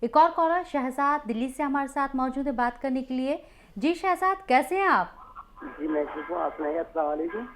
एक और कॉलर शहजाद दिल्ली से हमारे साथ मौजूद है बात करने के लिए। जी शहजाद, कैसे हैं आप? जी मैं ठीक हूँ, आप सुनाइए। अस्सलाम वालेकुम।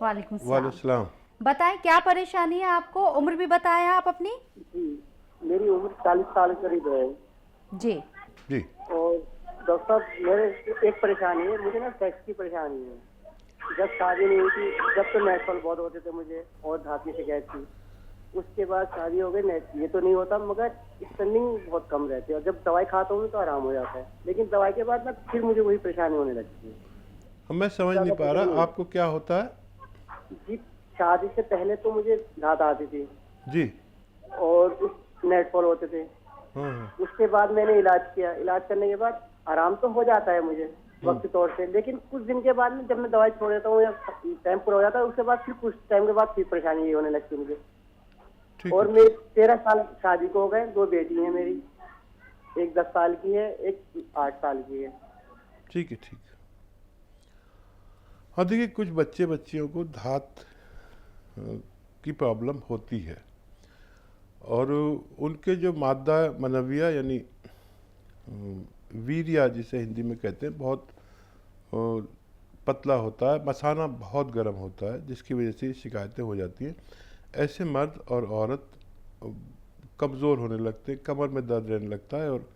वालेकुम सलाम। वालेकुम। बताएं क्या परेशानी है आपको, उम्र भी बताएं आप अपनी। जी मेरी उम्र 40 साल करीब है। जी जी और डॉक्टर साहब, मेरे एक परेशानी है, मुझे ना सेक्स की परेशानी है। जब शादी नहीं हुई थी, जब तो नेशनल बहुत होते थे मुझे और दांत की शिकायत थी। उसके बाद शादी हो गई, ये तो नहीं होता, मगर स्टर्निंग बहुत कम रहती है और जब दवाई खाता हूँ तो आराम हो जाता है, लेकिन दवाई के बाद ना फिर मुझे वही परेशानी होने लगती है। अब मैं समझ नहीं ज्यादा पा पता नहीं रहा है। आपको क्या होता है। जी, शादी से पहले तो मुझे दांत आती थी जी। और नेट फॉल होते थे। हाँ। उसके बाद मैंने इलाज किया, इलाज करने के बाद आराम तो हो जाता है मुझे वक्त तौर से, लेकिन कुछ दिन के बाद में जब मैं दवाई छोड़ देता हूँ या टाइम पूरा हो जाता है, उसके बाद फिर कुछ टाइम के बाद फिर परेशानी ये होने लगती है मुझे। ठीक और है। मेरे 13 साल शादी को हो गए, 2 बेटी हैं मेरी, एक 10 साल की है, एक 8 साल की है। ठीक है। ठीक है। हाँ, देखिए कुछ बच्चे बच्चियों को धात की प्रॉब्लम होती है और उनके जो मादा मनविया यानी वीर्या जिसे हिंदी में कहते हैं बहुत पतला होता है, मसाना बहुत गर्म होता है, जिसकी वजह से शिकायतें हो जाती हैं। ऐसे मर्द और औरत कमज़ोर होने लगते हैं, कमर में दर्द रहने लगता है और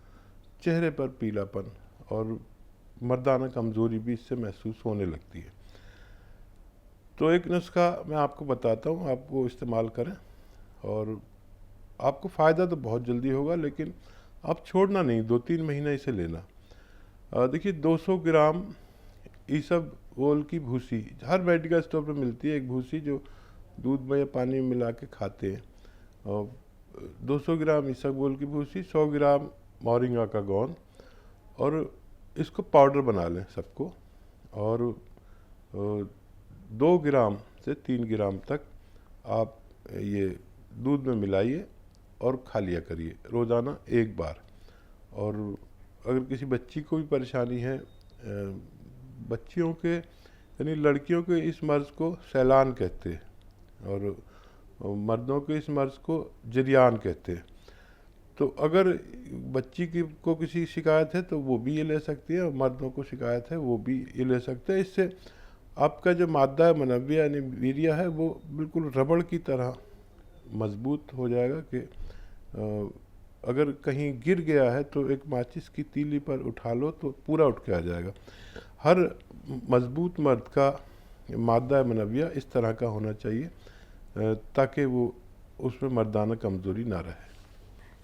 चेहरे पर पीलापन और मर्दाना कमज़ोरी भी इससे महसूस होने लगती है। तो एक नुस्खा मैं आपको बताता हूँ, आप वो इस्तेमाल करें और आपको फ़ायदा तो बहुत जल्दी होगा, लेकिन आप छोड़ना नहीं, 2-3 महीने इसे लेना। देखिए 200 ग्राम ईसबगोल की भूसी हर मेडिकल स्टोर पर मिलती है, एक भूसी जो दूध में या पानी में मिला के खाते हैं। और 200 ग्राम ईसबगोल की भूसी, 100 ग्राम मोरिंगा का गोंद, और इसको पाउडर बना लें सबको। और 2 ग्राम से 3 ग्राम तक आप ये दूध में मिलाइए और खा लिया करिए रोज़ाना एक बार। और अगर किसी बच्ची को भी परेशानी है, बच्चियों के यानी लड़कियों के इस मर्ज़ को सैलान कहते हैं और मर्दों के इस मर्ज़ को जरियान कहते हैं। तो अगर बच्ची की को किसी शिकायत है तो वो भी ये ले सकती है, और मर्दों को शिकायत है वो भी ये ले सकते हैं। इससे आपका जो मादा मनव्य यानी वीर्य है वो बिल्कुल रबड़ की तरह मजबूत हो जाएगा कि अगर कहीं गिर गया है तो एक माचिस की तीली पर उठा लो तो पूरा उठ के आ जाएगा। हर मजबूत मर्द का मादा मनव्य इस तरह का होना चाहिए ताकि वो उसमें मर्दाना कमज़ोरी ना रहे।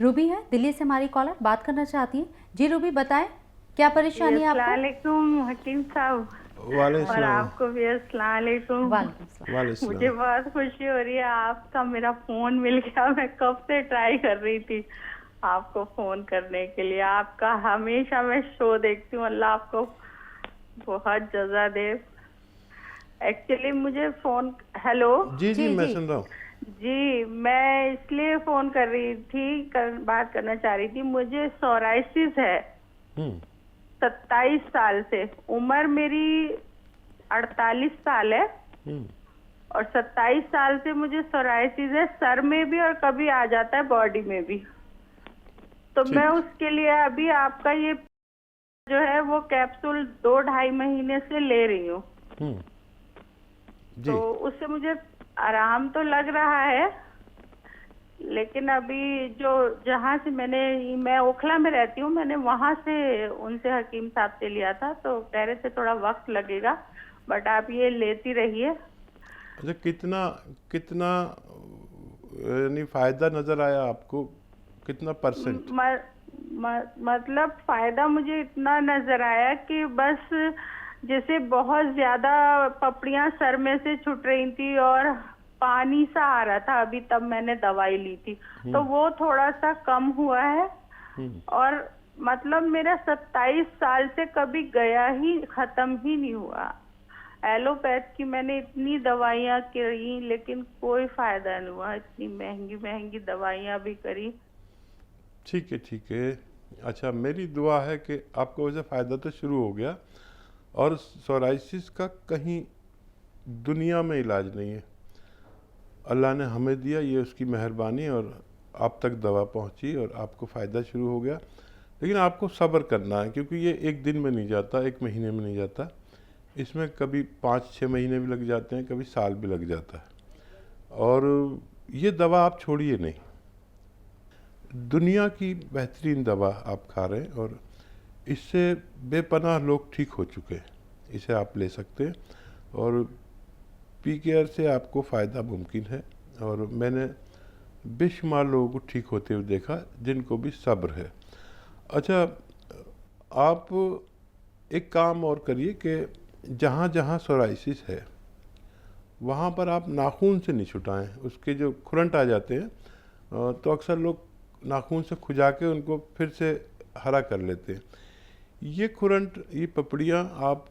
रूबी है दिल्ली से हमारी कॉलर, बात करना चाहती है। जी रूबी, बताएं क्या परेशानी है आपको? अस्सलाम वालेकुम हकीम साहब, और आपको भी अस्सलाम वालेकुम। वालेकुम सलाम। मुझे बहुत खुशी हो रही है, आपका मेरा फोन मिल गया। मैं कब से ट्राई कर रही थी आपको फोन करने के लिए। आपका हमेशा मैं शो देखती हूँ, अल्लाह आपको बहुत जज़ा दे। एक्चुअली मुझे फोन, हेलो जी जी, मैं सुन रहा हूँ। जी, मैं इसलिए फोन कर रही थी, बात करना चाह रही थी। मुझे सोराइसिस है 27 साल से, उम्र मेरी 48 साल है और 27 साल से मुझे सोराइसिस है, सर में भी और कभी आ जाता है बॉडी में भी। तो मैं उसके लिए अभी आपका ये जो है वो कैप्सूल 2-2.5 महीने से ले रही हूँ। तो उससे मुझे आराम तो लग रहा है, लेकिन अभी जो जहाँ से मैं ओखला में रहती हूँ, मैंने वहाँ से उनसे हकीम साहब से लिया था, तो कह रहे थे थोड़ा वक्त लगेगा, बट आप ये लेती रहिए। अच्छा, कितना कितना यानी फ़ायदा नज़र आया आपको, कितना परसेंट? मतलब फायदा मुझे इतना नजर आया कि बस जैसे बहुत ज्यादा पपड़ियां सर में से छूट रही थी और पानी सा आ रहा था, अभी तब मैंने दवाई ली थी तो वो थोड़ा सा कम हुआ है। और मतलब मेरा 27 साल से कभी गया ही खत्म ही नहीं हुआ। एलोपैथ की मैंने इतनी दवाइयाँ करी लेकिन कोई फायदा नहीं हुआ, इतनी महंगी महंगी दवाइयाँ भी करी। ठीक है। ठीक है। अच्छा, मेरी दुआ है कि आपको वैसे फ़ायदा तो शुरू हो गया, और सोराइसिस का कहीं दुनिया में इलाज नहीं है। अल्लाह ने हमें दिया, ये उसकी मेहरबानी, और आप तक दवा पहुंची और आपको फ़ायदा शुरू हो गया। लेकिन आपको सब्र करना है, क्योंकि ये एक दिन में नहीं जाता, एक महीने में नहीं जाता। इसमें कभी 5-6 महीने भी लग जाते हैं, कभी साल भी लग जाता है। और ये दवा आप छोड़िए नहीं, दुनिया की बेहतरीन दवा आप खा रहे हैं और इससे बेपनाह लोग ठीक हो चुके हैं। इसे आप ले सकते हैं और पी केयर से आपको फ़ायदा मुमकिन है। और मैंने बेशुमार लोगों को ठीक होते हुए देखा जिनको भी सब्र है। अच्छा, आप एक काम और करिए कि जहाँ जहाँ सोराइसिस है वहाँ पर आप नाखून से नहीं छुटाएं। उसके जो खुरंट आ जाते हैं तो अक्सर लोग नाखून से खुजा के उनको फिर से हरा कर लेते हैं। ये खुरंट, ये पपड़ियाँ आप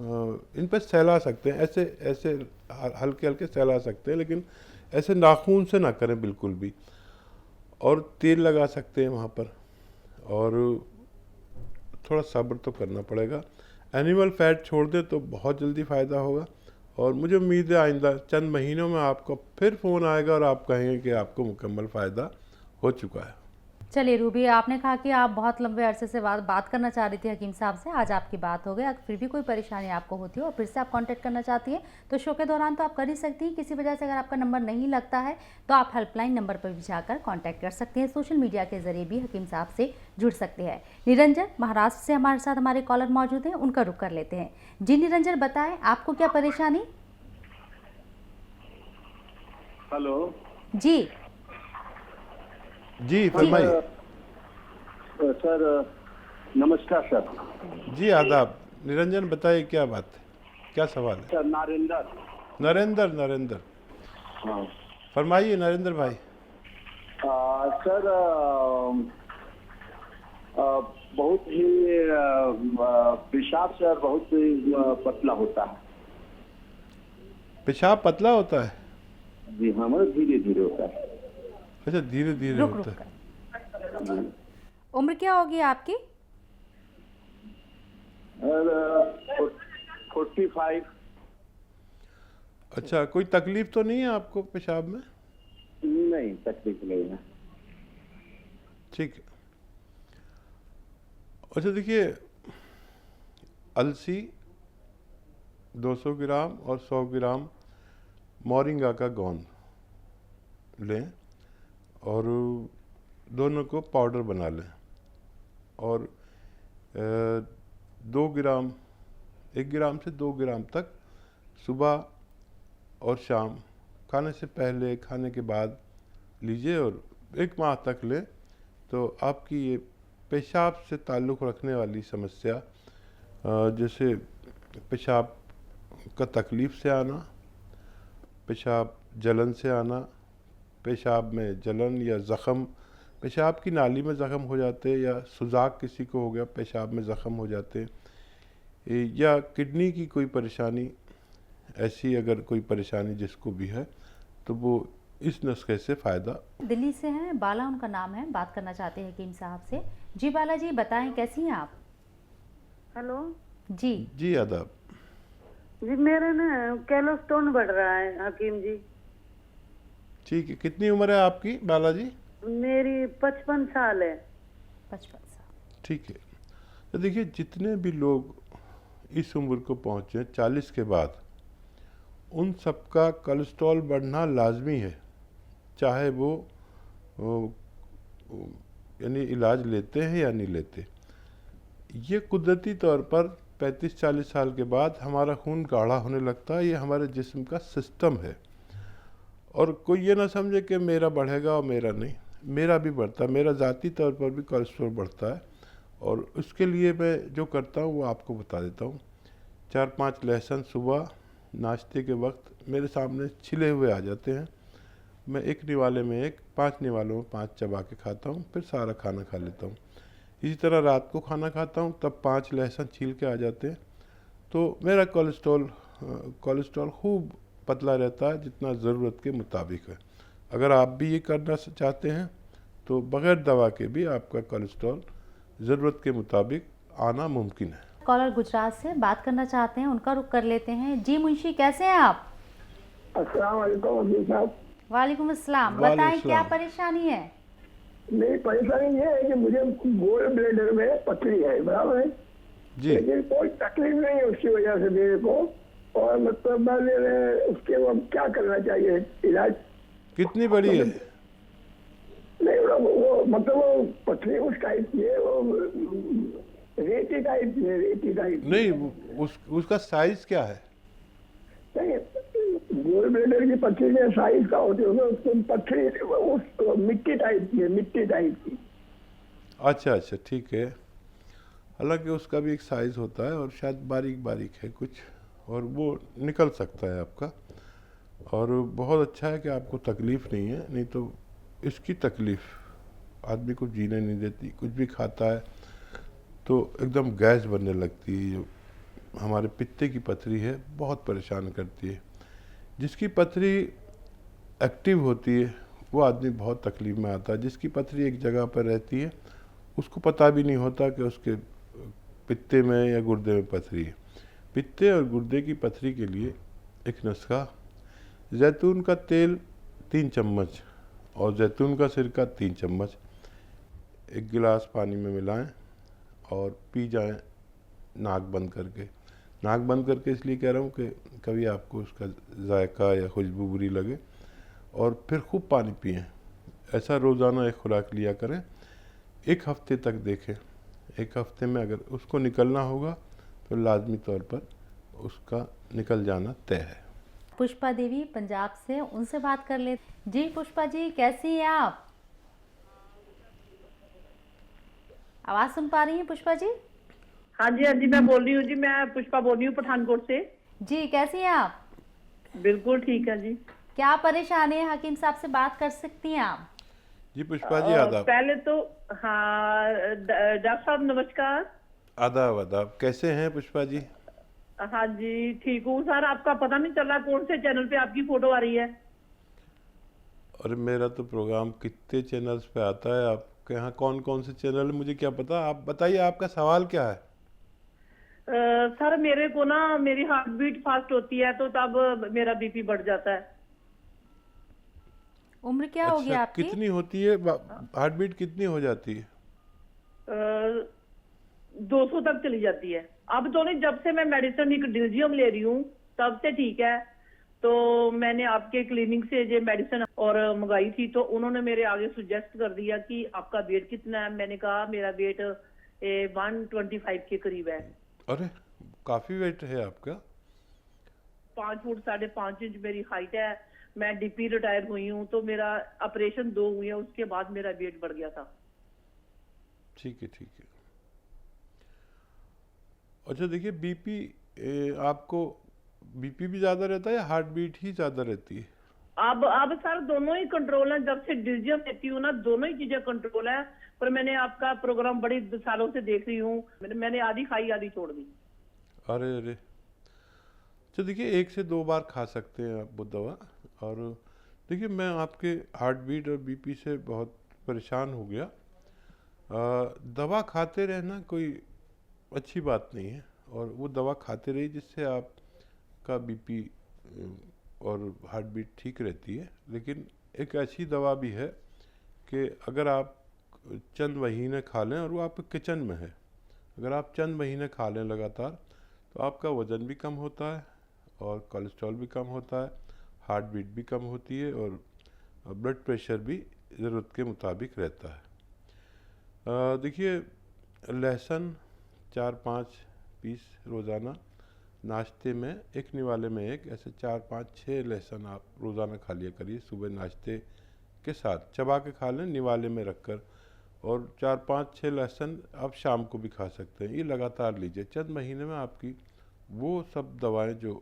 इन पर सहला सकते हैं, ऐसे ऐसे हल्के हल्के सहला सकते हैं, लेकिन ऐसे नाखून से ना करें बिल्कुल भी। और तेल लगा सकते हैं वहाँ पर, और थोड़ा सब्र तो करना पड़ेगा। एनिमल फैट छोड़ दें तो बहुत जल्दी फ़ायदा होगा। और मुझे उम्मीद है आइंदा चंद महीनों में आपको फिर फ़ोन आएगा और आप कहेंगे कि आपको मुकम्मल फ़ायदा हो चुका है। चलिए रूबी, आपने कहा कि आप बहुत लंबे अरसे से बात करना चाह रही थी हकीम साहब से, आज आपकी बात हो गई। अगर फिर भी कोई परेशानी आपको होती है और फिर से आप कांटेक्ट करना चाहती हैं तो शो के दौरान तो आप कर ही सकती हैं। किसी वजह से अगर आपका नंबर नहीं लगता है तो आप हेल्पलाइन नंबर पर भी जाकर कांटेक्ट कर सकते हैं। सोशल मीडिया के जरिए भी हकीम साहब से जुड़ सकते हैं। निरंजन महाराष्ट्र से हमारे साथ हमारे कॉलर मौजूद हैं, उनका रुख कर लेते हैं। जी निरंजन, बताएं आपको क्या परेशानी? हेलो जी जी फरमाइए। सर नमस्कार सर। जी आदाब। निरंजन बताइए क्या बात है, क्या सवाल है? सर नरेंद्र हाँ फरमाइए नरेंद्र भाई। सर बहुत ही पेशाब सर बहुत ही पतला होता है। पेशाब पतला होता है? जी हाँ, मतलब धीरे धीरे होता है। अच्छा, धीरे धीरे रुक होता रुक है। कर। उम्र क्या होगी आपकी? 45। अच्छा, कोई तकलीफ तो नहीं है आपको पेशाब में? नहीं, तकलीफ नहीं है। ठीक है। अच्छा देखिए, अलसी 200 ग्राम और 100 ग्राम मोरिंगा का गोंद लें और दोनों को पाउडर बना लें। और 2 ग्राम, 1 ग्राम से 2 ग्राम तक सुबह और शाम, खाने से पहले खाने के बाद लीजिए और 1 माह तक लें तो आपकी ये पेशाब से ताल्लुक़ रखने वाली समस्या, जैसे पेशाब का तकलीफ़ से आना, पेशाब जलन से आना, पेशाब में जलन या ज़ख़म, पेशाब की नाली में ज़ख़म हो जाते, या सुजाक किसी को हो गया पेशाब में ज़ख़म हो जाते, या किडनी की कोई परेशानी, ऐसी अगर कोई परेशानी जिसको भी है तो वो इस नुस्खे से फ़ायदा। दिल्ली से हैं, बाला उनका नाम है, बात करना चाहते हैं हकीम साहब से। जी बाला जी, बताएं कैसी हैं आप? हेलो जी जी आदाब। जी, मेरा ना कोलेस्ट्रॉल बढ़ रहा है हकीम जी। ठीक है, कितनी उम्र है आपकी बाला जी? मेरी 55 साल है। 55 साल। ठीक है। तो देखिए, जितने भी लोग इस उम्र को पहुँचे 40 के बाद, उन सबका कोलेस्ट्रॉल बढ़ना लाजमी है, चाहे वो यानी इलाज लेते हैं या नहीं लेते। ये कुदरती तौर पर 35-40 साल के बाद हमारा खून गाढ़ा होने लगता है। ये हमारे जिस्म का सिस्टम है। और कोई ये ना समझे कि मेरा बढ़ेगा और मेरा नहीं, मेरा भी बढ़ता है। मेरा ज़ाती तौर पर भी कोलेस्ट्रॉल बढ़ता है और उसके लिए मैं जो करता हूँ वो आपको बता देता हूँ। 4-5 लहसुन सुबह नाश्ते के वक्त मेरे सामने छिले हुए आ जाते हैं, मैं एक निवाले में 5 निवालों में 5 चबा के खाता हूँ, फिर सारा खाना खा लेता हूँ। इसी तरह रात को खाना खाता हूँ तब 5 लहसुन छील के आ जाते हैं, तो मेरा कोलेस्ट्रॉल खूब पतला रहता है, जितना ज़रूरत के मुताबिक है। अगर आप भी ये करना चाहते हैं तो बग़ैर दवा के भी आपका कोलेस्ट्रॉल ज़रूरत के मुताबिक आना मुमकिन है। कॉलर गुजरात से बात करना चाहते हैं, उनका रुख कर लेते हैं। जी मुंशी, कैसे हैं आप? अस्सलाम वालेकुम वकील साहब। वालेकुम अस्सलाम। वालेकुम बताएं क्या अस्सलाम। परेशानी है? मेरी परेशानी ये है कि मुझे गोल्ड ब्लेडर में पथरी है, बराबर है, जी। लेकिन कोई तकलीफ नहीं है उसकी वजह से मेरे को। और मतलब मैंने उसके वो क्या करना चाहिए इलाज? कितनी बड़ी है? नहीं वो मतलब वो पथरी उस टाइप की है, वो रेती टाइप की है, रेती टाइप की। नहीं, उसका साइज क्या है? नहीं, गोल्ड ब्लेडर की पथरी के साइज का होती है, उसको पथरी उस मिट्टी टाइप की है, मिट्टी टाइप की। अच्छा अच्छा, ठीक है। हालांकि उसका भी एक साइज होता है और शायद बारीक बारीक है कुछ, और वो निकल सकता है आपका। और बहुत अच्छा है कि आपको तकलीफ़ नहीं है, नहीं तो इसकी तकलीफ़ आदमी को जीने नहीं देती। कुछ भी खाता है तो एकदम गैस बनने लगती है। जो हमारे पित्ते की पथरी है बहुत परेशान करती है। जिसकी पथरी एक्टिव होती है वो आदमी बहुत तकलीफ में आता है। जिसकी पथरी एक जगह पर रहती है उसको पता भी नहीं होता कि उसके पित्ते में या गुर्दे में पथरी है। पित्ते और गुर्दे की पथरी के लिए एक नुस्खा, जैतून का तेल 3 चम्मच और जैतून का सिरका 3 चम्मच एक गिलास पानी में मिलाएं और पी जाएं, नाक बंद करके। नाक बंद करके इसलिए कह रहा हूँ कि कभी आपको उसका जायका या खुशबू बुरी लगे, और फिर खूब पानी पिएं। ऐसा रोज़ाना एक खुराक लिया करें, 1 हफ्ते तक देखें। 1 हफ्ते में अगर उसको निकलना होगा तो लाजमी तौर पर उसका निकल जाना तय है। पुष्पा देवी पंजाब से, उनसे बात कर ले। जी पुष्पा जी, कैसी हैं आप? आवाज़ सुन पा रही हैं पुष्पा जी? हाँ जी, मैं बोल रही हूँ जी, मैं पुष्पा बोल रही हूँ पठानकोट से। जी कैसी हैं आप? बिल्कुल ठीक है जी। क्या परेशानी है, हकीम साहब से बात कर सकती हैं आप? जी पुष्पा जी, आदाब। पहले तो हाँ डॉक्टर साहब नमस्कार। आदाब आदाब, कैसे हैं पुष्पा जी? हाँ जी ठीक हूँ सर। आपका पता नहीं चल रहा कौन से चैनल पे आपकी फोटो आ रही है। अरे मेरा तो प्रोग्राम कितने चैनल्स पे आता है, आपके यहाँ कौन कौन से चैनल है मुझे क्या पता। आप बताइए, आपका सवाल क्या है? सर मेरे को ना, मेरी हार्ट बीट फास्ट होती है तो तब मेरा बीपी बढ़ जाता है। उम्र क्या होगी अच्छा, आपकी? कितनी होती है हार्ट बीट, कितनी हो जाती है? 200 तक चली जाती है। अब तो नहीं, जब से मैं मेडिसिन एक डिल्जियम ले रही हूँ तब से ठीक है। तो मैंने आपके क्लिनिक से जो मेडिसिन और मंगाई थी तो उन्होंने मेरे आगे सुजेस्ट कर दिया कि आपका वेट कितना है। मैंने कहा मेरा वेट 125 के करीब है। अरे काफ़ी वेट है आपका। 5 फुट 5.5 इंच मेरी हाइट है। मैं डीपी रिटायर हुई हूँ तो मेरा ऑपरेशन 2 हुए हैं, उसके बाद मेरा वेट बढ़ गया था। ठीक है ठीक है। अच्छा देखिए, बीपी आपको बीपी भी ज़्यादा रहता है या हार्ट बीट ही ज़्यादा रहती है? अब सर दोनों ही कंट्रोल है। जब से डिल्जियम लेती हूँ ना, दोनों ही चीजें कंट्रोल है। पर मैंने आपका प्रोग्राम बड़ी सालों से देख रही हूँ, मैंने आधी खाई आधी छोड़ दी। अरे अरे, तो देखिए 1 से 2 बार खा सकते हैं आप वो दवा। और देखिए मैं आपके हार्ट बीट और बीपी से बहुत परेशान हो गया। दवा खाते रहना कोई अच्छी बात नहीं है, और वो दवा खाते रहिए जिससे आपका बीपी और हार्ट बीट ठीक रहती है। लेकिन एक ऐसी दवा भी है कि अगर आप चंद महीने खा लें, और वो आपके किचन में है, अगर आप चंद महीने खा लें लगातार तो आपका वज़न भी कम होता है और कोलेस्ट्रॉल भी कम होता है, हार्ट बीट भी कम होती है और ब्लड प्रेशर भी ज़रूरत के मुताबिक रहता है। देखिए लहसुन 4-5 पीस रोज़ाना नाश्ते में, एक निवाले में एक, ऐसे 4-5-6 लहसुन आप रोज़ाना खा लिया करिए सुबह नाश्ते के साथ। चबा के खा लें निवाले में रखकर, और 4-5-6 लहसुन आप शाम को भी खा सकते हैं। ये लगातार लीजिए, चंद महीने में आपकी वो सब दवाएं जो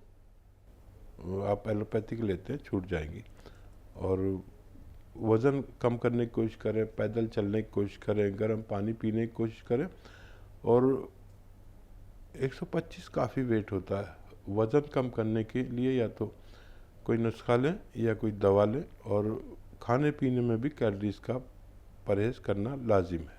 आप एलोपैथिक लेते हैं छूट जाएंगी। और वज़न कम करने की कोशिश करें, पैदल चलने की कोशिश करें, गर्म पानी पीने की कोशिश करें। और 125 काफ़ी वेट होता है। वज़न कम करने के लिए या तो कोई नुस्खा लें या कोई दवा लें, और खाने पीने में भी कैलोरीज का परहेज़ करना लाजिम है।